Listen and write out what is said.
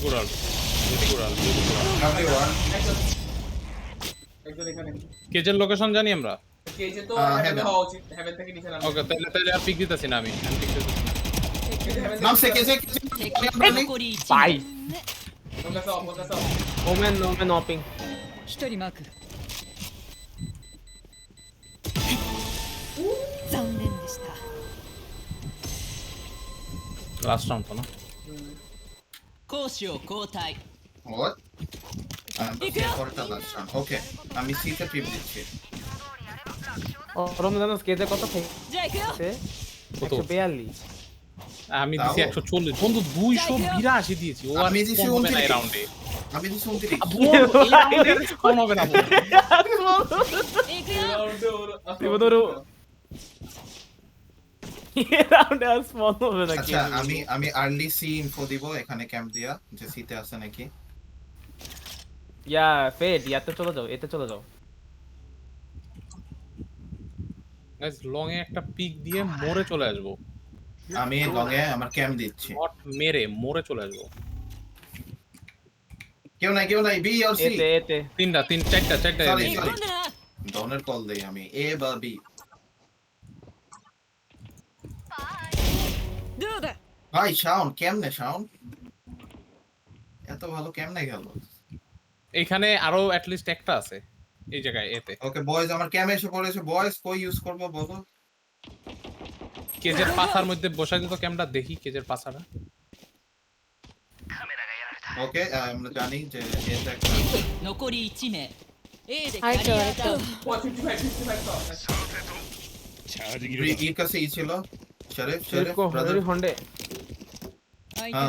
কুড়াল Only one. একজন এখানে কেজের লোকেশন জানি আমরা। কেজে তো heaven. হেভেন হওয়া উচিত হেভেন থেকে নিচে নামবে ওকে তাহলে আর পিক দিতেছি না আমি pick দিতেছি না। Now say KJ. By focus of women ওপিং 一人マーク残念でした লাস্ট রাউন্ড তো না। 攻守を交代 What? For the last round. Okay. আমি সিতে ট্রিপ দিচ্ছি। রমজান স্কেজে কত থেকে じゃあ行くよ কত? 142 আমি দিছি 140 বন্ধু 282 দিয়েছি ও আর আমি দিছি কম হবে না এই 29 রাউন্ডে। আমি দিচ্ছি 29। কোন হবে না বন্ধু। 行くよ 이번으로 এই রাউন্ডে আর স্পন হবে না কি আচ্ছা আমি আর্লি সি ইনফো দিব এখানে ক্যাম্প দিয়া যে সিতে আছে নাকি। ইয়া ফেড ইয়াতে চলে যাও এতে চলে যাও গাইস লং এ একটা পিক দিয়ে মোরে চলে আসবো। আমি লগে আমার ক্যাম্প দিচ্ছি। শট মেরে মোরে চলে আসবো। কেউ নাই বি অর সি। এতে চারটা Sorry, এদিকে। sorry. 今度な ডনের কল দেই আমি এ বা বি।どうだ ভাই শাউন কেমনে শাউন এত ভালো কেমনে গেল। এখানে আরো অ্যাট লিস্ট একটা আছে এই জায়গায় এতে। ওকে বয়েজ আমার ক্যাম্প এসে পড়েছে বয়েজ কই ইউজ করব বলো। কেজের পাছার মধ্যে বসাই দিত ক্যামেরা দেখি কেজের পাছাটা। ওকে আমরা জানি যে এটা একটা 残り1名 A でキャあいつはリアダウン 55 ইর কাছে ই ছিল শরীফ শেরিফ কো ব্রাদার। হন্ডে 相手 হ্যাঁ の